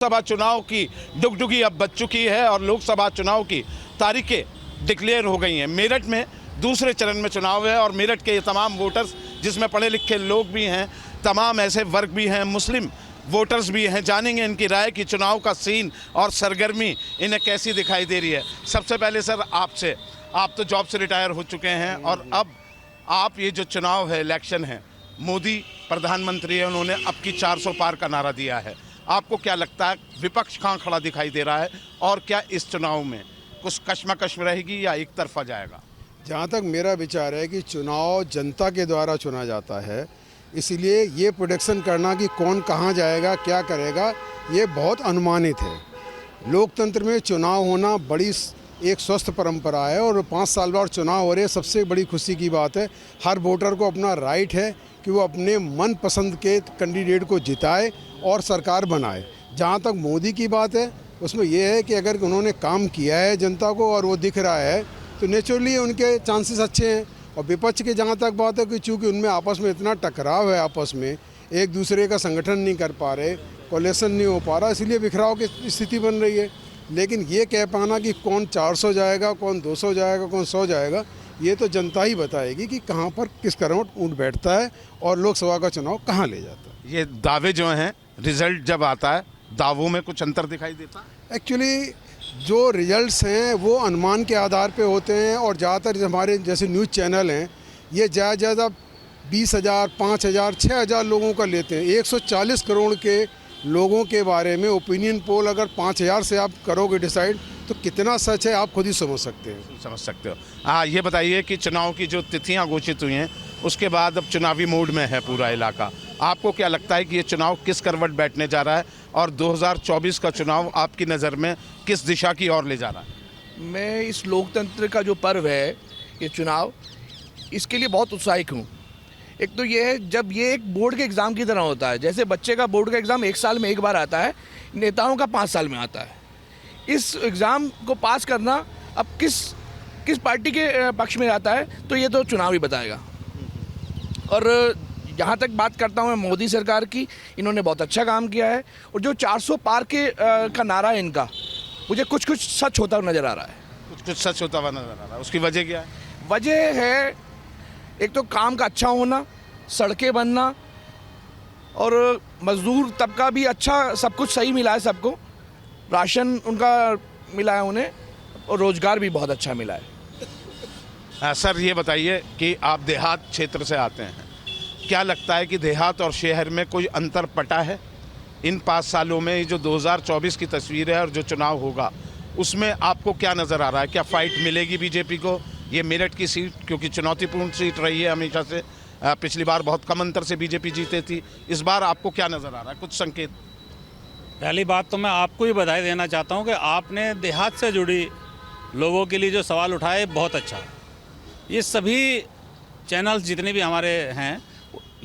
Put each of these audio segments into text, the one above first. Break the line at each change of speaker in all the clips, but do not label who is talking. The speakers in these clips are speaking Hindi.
लोकसभा चुनाव की डुगडुगी अब बज चुकी है और लोकसभा चुनाव की तारीखें डिक्लेयर हो गई हैं। मेरठ में दूसरे चरण में चुनाव है और मेरठ के ये तमाम वोटर्स, जिसमें पढ़े लिखे लोग भी हैं, तमाम ऐसे वर्ग भी हैं, मुस्लिम वोटर्स भी हैं, जानेंगे इनकी राय कि चुनाव का सीन और सरगर्मी इन्हें कैसी दिखाई दे रही है। सबसे पहले सर आपसे, आप तो जॉब से रिटायर हो चुके हैं और अब आप ये जो चुनाव है, इलेक्शन है, मोदी प्रधानमंत्री है, उन्होंने अब की 400 पार का नारा दिया है। आपको क्या लगता है विपक्ष कहाँ खड़ा दिखाई दे रहा है और क्या इस चुनाव में कुछ कशमकश रहेगी या एक तरफा जाएगा?
जहाँ तक मेरा विचार है कि चुनाव जनता के द्वारा चुना जाता है, इसीलिए ये प्रोडिक्शन करना कि कौन कहाँ जाएगा, क्या करेगा, ये बहुत अनुमानित है। लोकतंत्र में चुनाव होना बड़ी एक स्वस्थ परंपरा है और 5 साल बाद चुनाव हो रहे हैं, सबसे बड़ी खुशी की बात है। हर वोटर को अपना राइट है कि वो अपने मन पसंद के कैंडिडेट को जिताए और सरकार बनाए। जहाँ तक मोदी की बात है, उसमें यह है कि अगर उन्होंने काम किया है जनता को और वो दिख रहा है तो नेचुरली उनके चांसेस अच्छे हैं। और विपक्ष की जहाँ तक बात है कि चूँकि उनमें आपस में इतना टकराव है, आपस में एक दूसरे का संगठन नहीं कर पा रहे, कोलेशन नहीं हो पा रहा, इसलिए बिखराव की स्थिति बन रही है। लेकिन ये कह पाना कि कौन 400 जाएगा, कौन 200 जाएगा, कौन 100 जाएगा, ये तो जनता ही बताएगी कि कहाँ पर किस करवट ऊँट बैठता है और लोकसभा का चुनाव कहाँ ले जाता है।
ये दावे जो हैं, रिजल्ट जब आता है, दावों में कुछ अंतर दिखाई देता है?
एक्चुअली जो रिजल्ट्स हैं वो अनुमान के आधार पे होते हैं और ज़्यादातर हमारे जैसे न्यूज़ चैनल हैं, ये ज़्यादा 20,000, 5,000, 6,000 लोगों का लेते हैं। 140 करोड़ के लोगों के बारे में ओपिनियन पोल अगर 5,000 से आप करोगे डिसाइड, तो कितना सच है आप खुद ही समझ सकते हो।
हाँ, ये बताइए कि चुनाव की जो तिथियां घोषित हुई हैं, उसके बाद अब चुनावी मूड में है पूरा इलाका। आपको क्या लगता है कि ये चुनाव किस करवट बैठने जा रहा है और 2024 का चुनाव आपकी नज़र में किस दिशा की ओर ले जा रहा है?
मैं इस लोकतंत्र का जो पर्व है, ये चुनाव, इसके लिए बहुत उत्साहित हूँ। एक तो ये है, जब ये एक बोर्ड के एग्ज़ाम की तरह होता है, जैसे बच्चे का बोर्ड का एग्ज़ाम 1 साल में एक बार आता है, नेताओं का 5 साल में आता है। इस एग्ज़ाम को पास करना अब किस पार्टी के पक्ष में आता है, तो ये तो चुनाव ही बताएगा। और जहाँ तक बात करता हूँ मैं मोदी सरकार की, इन्होंने बहुत अच्छा काम किया है और जो 400 पार के का नारा है इनका, मुझे कुछ सच होता हुआ नज़र आ रहा है।
कुछ सच होता हुआ नज़र आ रहा है। उसकी वजह क्या है?
वजह है एक तो काम का अच्छा होना, सड़कें बनना और मजदूर तबका भी अच्छा, सब कुछ सही मिला है सबको, राशन उनका मिला है उन्हें और रोज़गार भी बहुत अच्छा मिला है।
सर ये बताइए कि आप देहात क्षेत्र से आते हैं, क्या लगता है कि देहात और शहर में कोई अंतर पटा है इन 5 सालों में? जो 2024 की तस्वीर है और जो चुनाव होगा, उसमें आपको क्या नज़र आ रहा है? क्या फाइट मिलेगी बीजेपी को? ये मेरठ की सीट क्योंकि चुनौतीपूर्ण सीट रही है हमेशा से, पिछली बार बहुत कम अंतर से बीजेपी जीते थी, इस बार आपको क्या नज़र आ रहा है? कुछ संकेत।
पहली बात तो मैं आपको ही बधाई देना चाहता हूं कि आपने देहात से जुड़ी लोगों के लिए जो सवाल उठाए, बहुत अच्छा। ये सभी चैनल्स जितने भी हमारे हैं,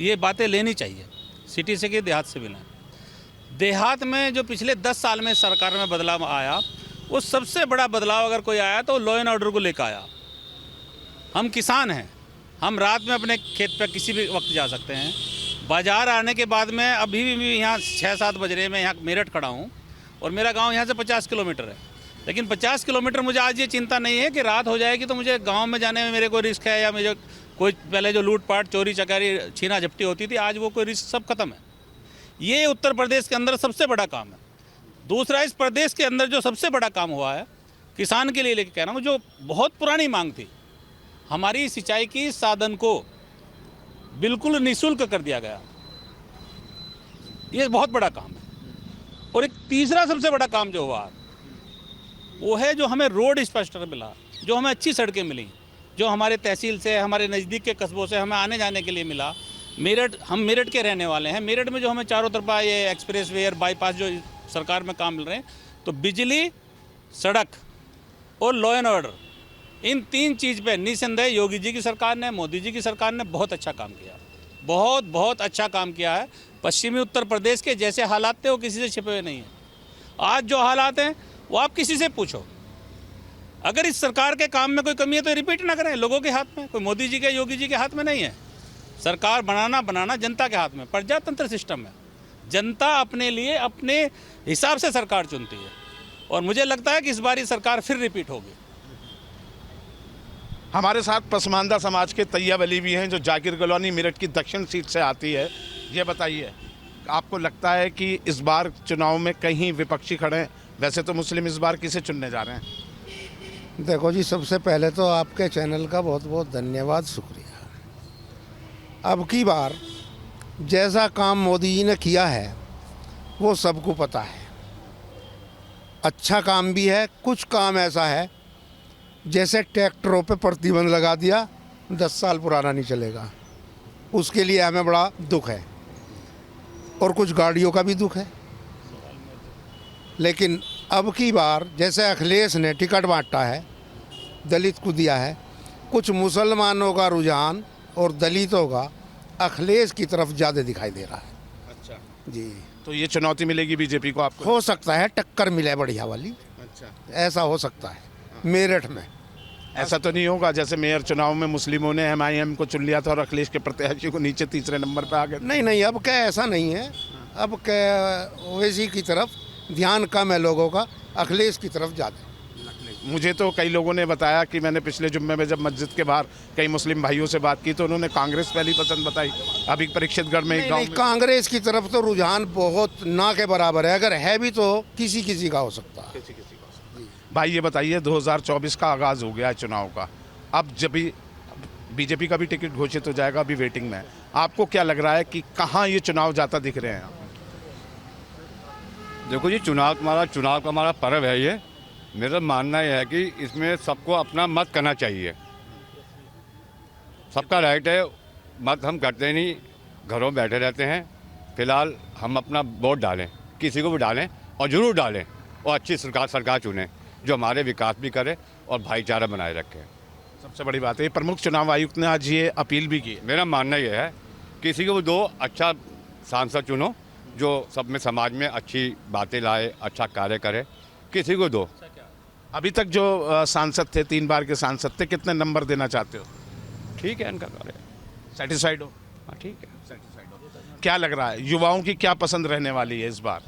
ये बातें लेनी चाहिए, सिटी से कि देहात से भी लें। देहात में जो पिछले 10 साल में सरकार में बदलाव आया, वो सबसे बड़ा बदलाव अगर कोई आया तो लॉ एंड ऑर्डर को लेकर आया। हम किसान हैं, हम रात में अपने खेत पर किसी भी वक्त जा सकते हैं। बाज़ार आने के बाद में अभी भी यहाँ 6-7 बज रहे, मैं यहाँ मेरठ खड़ा हूँ और मेरा गांव यहाँ से 50 किलोमीटर है, लेकिन 50 किलोमीटर मुझे आज ये चिंता नहीं है कि रात हो जाएगी तो मुझे गांव में जाने में मेरे को रिस्क है, या मुझे कोई पहले जो लूटपाट, चोरी चकारी, छीना झपटी होती थी, आज वो कोई रिस्क सब खत्म है। ये उत्तर प्रदेश के अंदर सबसे बड़ा काम है। दूसरा, इस प्रदेश के अंदर जो सबसे बड़ा काम हुआ है किसान के लिए लेके कह रहा हूँ, जो बहुत पुरानी मांग थी, हमारी सिंचाई की साधन को बिल्कुल निःशुल्क कर दिया गया। ये बहुत बड़ा काम है। और एक तीसरा सबसे बड़ा काम जो हुआ वो है जो हमें रोड इंफ्रास्ट्रक्चर मिला, जो हमें अच्छी सड़कें मिली, जो हमारे तहसील से, हमारे नज़दीक के कस्बों से हमें आने जाने के लिए मिला। मेरठ, हम मेरठ के रहने वाले हैं, मेरठ में जो हमें चारों तरफा ये एक्सप्रेस वे और बाईपास जो सरकार में काम मिल रहे हैं, तो बिजली, सड़क और लॉ एंड ऑर्डर, इन 3 चीज़ पे निसंदेह योगी जी की सरकार ने, मोदी जी की सरकार ने बहुत अच्छा काम किया, बहुत अच्छा काम किया है। पश्चिमी उत्तर प्रदेश के जैसे हालात थे वो किसी से छिपे हुए नहीं हैं। आज जो हालात हैं वो आप किसी से पूछो। अगर इस सरकार के काम में कोई कमी है तो रिपीट ना करें, लोगों के हाथ में, कोई मोदी जी के, योगी जी के हाथ में नहीं है। सरकार बनाना जनता के हाथ में, प्रजातंत्र सिस्टम है। जनता अपने लिए अपने हिसाब से सरकार चुनती है और मुझे लगता है कि इस बार ये सरकार फिर रिपीट होगी।
हमारे साथ पसमानदा समाज के तैयब अली भी हैं जो जाकिर कॉलोनी मेरठ की दक्षिण सीट से आती है। ये बताइए, आपको लगता है कि इस बार चुनाव में कहीं विपक्षी खड़े हैं? वैसे तो मुस्लिम इस बार किसे चुनने जा रहे हैं?
देखो जी, सबसे पहले तो आपके चैनल का बहुत बहुत धन्यवाद, शुक्रिया। अब की बार जैसा काम मोदी जी ने किया है वो सबको पता है, अच्छा काम भी है। कुछ काम ऐसा है जैसे ट्रैक्टरों पे प्रतिबंध लगा दिया, 10 साल पुराना नहीं चलेगा, उसके लिए हमें बड़ा दुख है। और कुछ गाड़ियों का भी दुख है। लेकिन अब की बार जैसे अखिलेश ने टिकट बांटा है, दलित को दिया है, कुछ मुसलमानों का रुझान और दलितों का अखिलेश की तरफ ज़्यादा दिखाई दे रहा है।
अच्छा,
जी,
तो ये चुनौती मिलेगी बीजेपी को आपको?
हो सकता है टक्कर मिले बढ़िया वाली,
अच्छा,
ऐसा हो सकता है मेरठ में।
ऐसा तो नहीं होगा जैसे मेयर चुनाव में मुस्लिमों ने MIM को चुन लिया था और अखिलेश के प्रत्याशी को नीचे तीसरे नंबर पे आ गए?
नहीं नहीं, अब क्या ऐसा नहीं है। अब क्या ओवैसी की तरफ ध्यान कम है लोगों का, अखिलेश की तरफ ज़्यादा।
मुझे तो कई लोगों ने बताया कि मैंने पिछले जुम्मे में जब मस्जिद के बाहर कई मुस्लिम भाइयों से बात की तो उन्होंने कांग्रेस पहली पसंद बताई। अभी परीक्षितगढ़ में एक
नहीं,
गांव
नहीं,
में
कांग्रेस की तरफ तो रुझान बहुत ना के बराबर है, अगर है भी तो किसी किसी का हो सकता है।
भाई ये बताइए, 2024 का आगाज़ हो गया है चुनाव का, अब जब भी बीजेपी का भी टिकट घोषित हो जाएगा, अभी वेटिंग में है, आपको क्या लग रहा है कि कहाँ ये चुनाव जाता दिख रहे हैं?
देखो जी, चुनाव का हमारा पर्व है ये। मेरा मानना यह है कि इसमें सबको अपना मत करना चाहिए। सबका राइट है, मत हम करते नहीं, घरों में बैठे रहते हैं। फिलहाल हम अपना वोट डालें, किसी को भी डालें और ज़रूर डालें, और अच्छी सरकार चुनें जो हमारे विकास भी करे और भाईचारा बनाए रखे।
सबसे बड़ी बात है, प्रमुख चुनाव आयुक्त ने आज ये अपील भी की।
मेरा मानना यह है, किसी को भी दो अच्छा सांसद चुनो जो सब में समाज में अच्छी बातें लाए, अच्छा कार्य करे, किसी को दो।
अभी तक जो सांसद थे, 3 बार के सांसद थे, कितने नंबर देना चाहते हो?
ठीक है, इनका कार्य
सेटिस्फाइड हो?
हाँ, ठीक है।
क्या लग रहा है युवाओं की क्या पसंद रहने वाली है इस बार?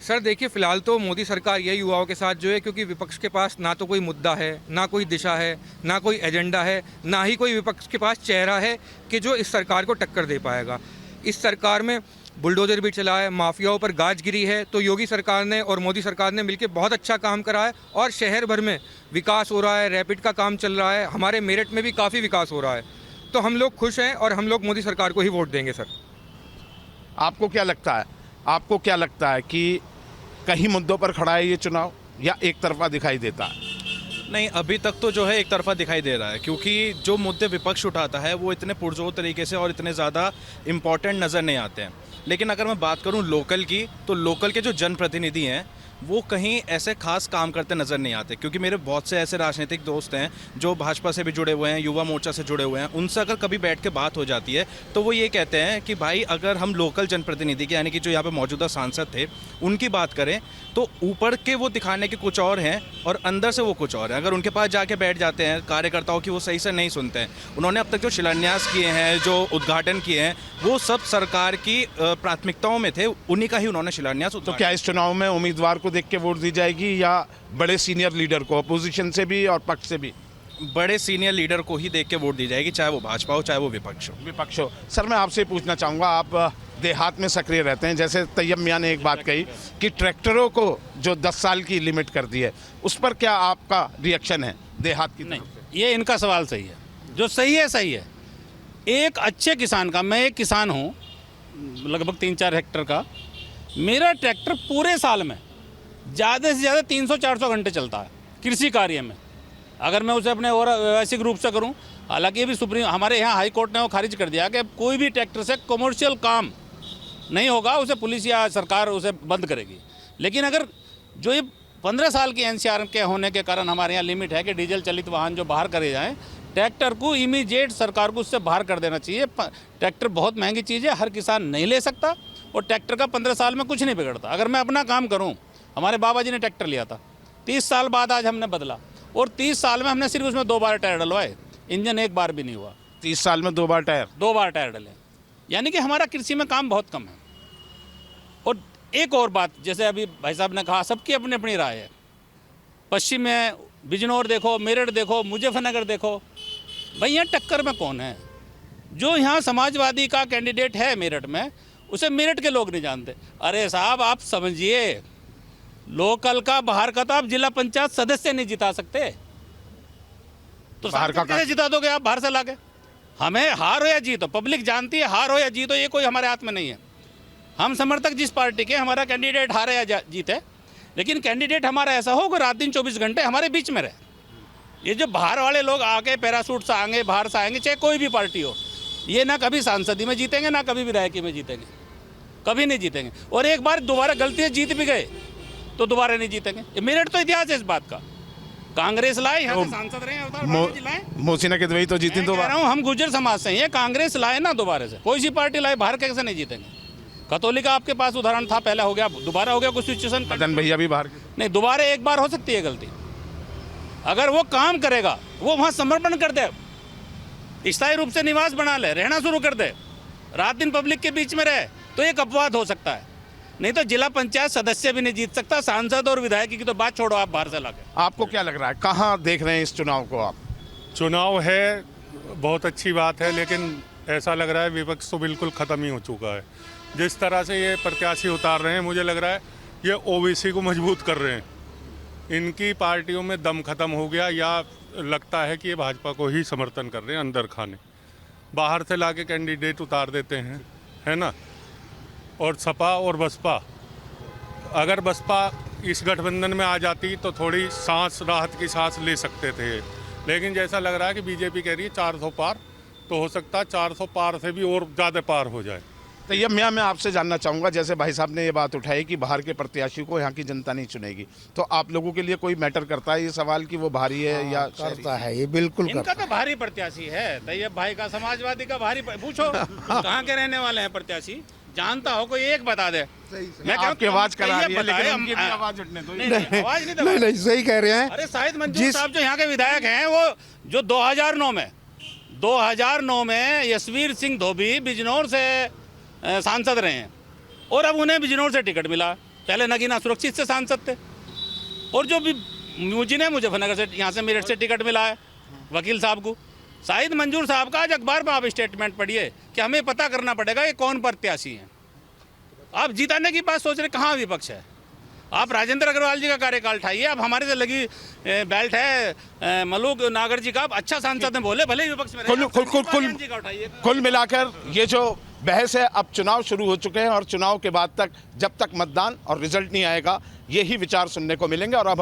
सर देखिए, फिलहाल तो मोदी सरकार यही युवाओं के साथ जो है, क्योंकि विपक्ष के पास ना तो कोई मुद्दा है, ना कोई दिशा है, ना कोई एजेंडा है, ना ही कोई विपक्ष के पास चेहरा है कि जो इस सरकार को टक्कर दे पाएगा। इस सरकार में बुलडोजर भी चला है, माफियाओं पर गाज गिरी है, तो योगी सरकार ने और मोदी सरकार ने मिलकर बहुत अच्छा काम करा है और शहर भर में विकास हो रहा है, रैपिड का काम चल रहा है, हमारे मेरठ में भी काफ़ी विकास हो रहा है। तो हम लोग खुश हैं और हम लोग मोदी सरकार को ही वोट देंगे। सर
आपको क्या लगता है कि कहीं मुद्दों पर खड़ा है ये चुनाव या एक तरफा दिखाई देता है?
नहीं, अभी तक तो जो है एक तरफा दिखाई दे रहा है, क्योंकि जो मुद्दे विपक्ष उठाता है वो इतने पुरजोर तरीके से और इतने ज़्यादा इम्पॉर्टेंट नज़र नहीं आते हैं। लेकिन अगर मैं बात करूं लोकल की, तो लोकल के जो जनप्रतिनिधि हैं वो कहीं ऐसे खास काम करते नज़र नहीं आते, क्योंकि मेरे बहुत से ऐसे राजनीतिक दोस्त हैं जो भाजपा से भी जुड़े हुए हैं, युवा मोर्चा से जुड़े हुए हैं। उनसे अगर कभी बैठ के बात हो जाती है तो वो ये कहते हैं कि भाई अगर हम लोकल जनप्रतिनिधि के, यानी कि जो यहाँ पे मौजूदा सांसद थे, उनकी बात करें तो ऊपर के वो दिखाने के कुछ और हैं और अंदर से वो कुछ और हैं। अगर उनके पास जाके बैठ जाते हैं कार्यकर्ताओं की, वो सही से नहीं सुनते हैं। उन्होंने अब तक जो शिलान्यास किए हैं, जो उद्घाटन किए हैं, वो सब सरकार की प्राथमिकताओं में थे, उन्हीं का ही उन्होंने शिलान्यास।
तो क्या इस चुनाव में उम्मीदवार को देख के वोट दी जाएगी या बड़े सीनियर लीडर को, अपोजिशन से भी और पक्ष से भी?
बड़े सीनियर लीडर को ही देख के वोट दी जाएगी, चाहे वो भाजपा हो चाहे वो विपक्ष हो।
सर मैं आपसे पूछना चाहूँगा, आप देहात में सक्रिय रहते हैं, जैसे तैयब मियाँ ने एक बात कही कि ट्रैक्टरों को जो 10 साल की लिमिट कर दी है, उस पर क्या आपका रिएक्शन है देहात की?
नहीं, ये इनका सवाल सही है, जो सही है। एक अच्छे किसान का, मैं एक किसान हूँ लगभग 3-4 हेक्टर का, मेरा ट्रैक्टर पूरे साल में ज़्यादा से ज़्यादा 300-400 घंटे चलता है कृषि कार्य में। अगर मैं उसे अपने और व्यवसायिक रूप से करूं, हालांकि ये भी हमारे यहाँ हाई कोर्ट ने वो खारिज कर दिया कि कोई भी ट्रैक्टर से कमर्शियल काम नहीं होगा, उसे पुलिस या सरकार उसे बंद करेगी। लेकिन अगर जो ये 15 साल की NCR के होने के कारण हमारे यहाँ लिमिट है कि डीजल चलित वाहन जो बाहर करे जाएँ, ट्रैक्टर को इमीडिएट सरकार को उससे बाहर कर देना चाहिए। ट्रैक्टर बहुत महंगी चीज़ है, हर किसान नहीं ले सकता, और ट्रैक्टर का 15 साल में कुछ नहीं बिगड़ता। अगर मैं अपना काम करूँ, हमारे बाबा जी ने ट्रैक्टर लिया था, 30 साल बाद आज हमने बदला, और 30 साल में हमने सिर्फ उसमें 2 बार टायर डलवाए, इंजन एक बार भी नहीं हुआ।
30 साल में 2 बार टायर
डले, यानी कि हमारा कृषि में काम बहुत कम है। एक और बात, जैसे अभी भाई साहब ने कहा, सबकी अपनी अपनी राय है। पश्चिम में बिजनौर देखो, मेरठ देखो, मुजफ्फरनगर देखो, भाई यहाँ टक्कर में कौन है? जो यहाँ समाजवादी का कैंडिडेट है मेरठ में, उसे मेरठ के लोग नहीं जानते। अरे साहब आप समझिए, लोकल का बाहर का तो आप जिला पंचायत सदस्य नहीं जिता सकते, तो बाहर का कैसे जिता दोगे आप बाहर से लाके? हमें हार हो या जीत हो, पब्लिक जानती है, हार हो या जीत हो ये कोई हमारे हाथ में नहीं है। हम समर्थक जिस पार्टी के, हमारा कैंडिडेट हारे या जीते, लेकिन कैंडिडेट हमारा ऐसा हो कि रात दिन 24 घंटे हमारे बीच में रहे। ये जो बाहर वाले लोग आके पैरासूट से आएंगे, बाहर से आएंगे, चाहे कोई भी पार्टी हो, ये ना कभी सांसदी में जीतेंगे, ना कभी विधायकी में जीतेंगे, कभी नहीं जीतेंगे। और एक बार दोबारा गलती से जीत भी गए तो दोबारा नहीं जीतेंगे। मेरठ तो इतिहास है इस बात का। कांग्रेस लाए, यहाँ से सांसद रहे हैं,
मोहसिना किदवई तो जीती दोबारा।
हम गुर्जर समाज से हैं, कांग्रेस लाए ना दोबारा से, कोई सी पार्टी लाए, बाहर कैसे नहीं जीतेंगे? कतौली का आपके पास उदाहरण था, पहला हो गया, दोबारा हो गया कुछ सिचुएशन।
मदन भैया भी बाहर
नहीं, दोबारा एक बार हो सकती है गलती। अगर वो काम करेगा, वो वहाँ समर्पण कर दे, स्थायी रूप से निवास बना ले, रहना शुरू कर दे, रात दिन पब्लिक के बीच में रहे, तो एक अपवाद हो सकता है। नहीं तो जिला पंचायत सदस्य भी नहीं जीत सकता, सांसद और विधायक की तो बात छोड़ो, आप बाहर से लाके।
आपको क्या लग रहा है, कहाँ देख रहे हैं इस चुनाव को आप?
चुनाव है, बहुत अच्छी बात है, लेकिन ऐसा लग रहा है विपक्ष तो बिल्कुल ख़त्म ही हो चुका है। जिस तरह से ये प्रत्याशी उतार रहे हैं, मुझे लग रहा है ये ओबीसी को मजबूत कर रहे हैं। इनकी पार्टियों में दम ख़त्म हो गया, या लगता है कि ये भाजपा को ही समर्थन कर रहे हैं अंदर खाने। बाहर से लाके कैंडिडेट उतार देते हैं, है ना। और सपा और बसपा, अगर बसपा इस गठबंधन में आ जाती तो थोड़ी राहत की सांस ले सकते थे, लेकिन जैसा लग रहा है कि बीजेपी कह रही है 400 पार, तो हो सकता है 400 पार से भी और ज़्यादा पार हो जाए।
तो ये मैं आपसे जानना चाहूँगा, जैसे भाई साहब ने ये बात उठाई कि बाहर के प्रत्याशी को यहाँ की जनता नहीं चुनेगी, तो आप लोगों के लिए कोई मैटर करता है ये सवाल कि वो भारी है या
करता है? ये बिल्कुल
इनका तो भारी प्रत्याशी है, तैयब भाई का, समाजवादी का भारी। पूछो कहाँ के रहने वाले हैं प्रत्याशी, जानता हो कोई एक बता दे। मैं
आपकी आवाज करा रही है, लेकिन उनकी भी आवाज उठने दो।
आवाज नहीं,
नहीं सही कह रहे हैं।
अरे शाहिद मंजूर साहब जो यहाँ के विधायक हैं, वो जो 2009 में यशवीर सिंह धोबी बिजनौर से सांसद रहे हैं, और अब उन्हें बिजनौर से टिकट मिला। पहले नगीना सुरक्षित से सांसद थे, और जो जिन्हें मुजफ्फरनगर से, यहाँ से मेरठ से टिकट मिला है वकील साहब को। शाहिद मंजूर साहब का आज अखबार में आप स्टेटमेंट पढ़िए कि हमें पता करना पड़ेगा ये कौन प्रत्याशी हैं। आप जिताने की बात सोच रहे, कहाँ विपक्ष है? आप राजेंद्र अग्रवाल जी का कार्यकाल उठाइए, आप हमारे से लगी बेल्ट है मलूक नागर जी का, आप अच्छा सांसद हैं, बोले भले विपक्ष में
कुल मिलाकर ये जो बहस है, अब चुनाव शुरू हो चुके हैं, और चुनाव के बाद तक, जब तक मतदान और रिजल्ट नहीं आएगा, यही विचार सुनने को मिलेंगे। और अब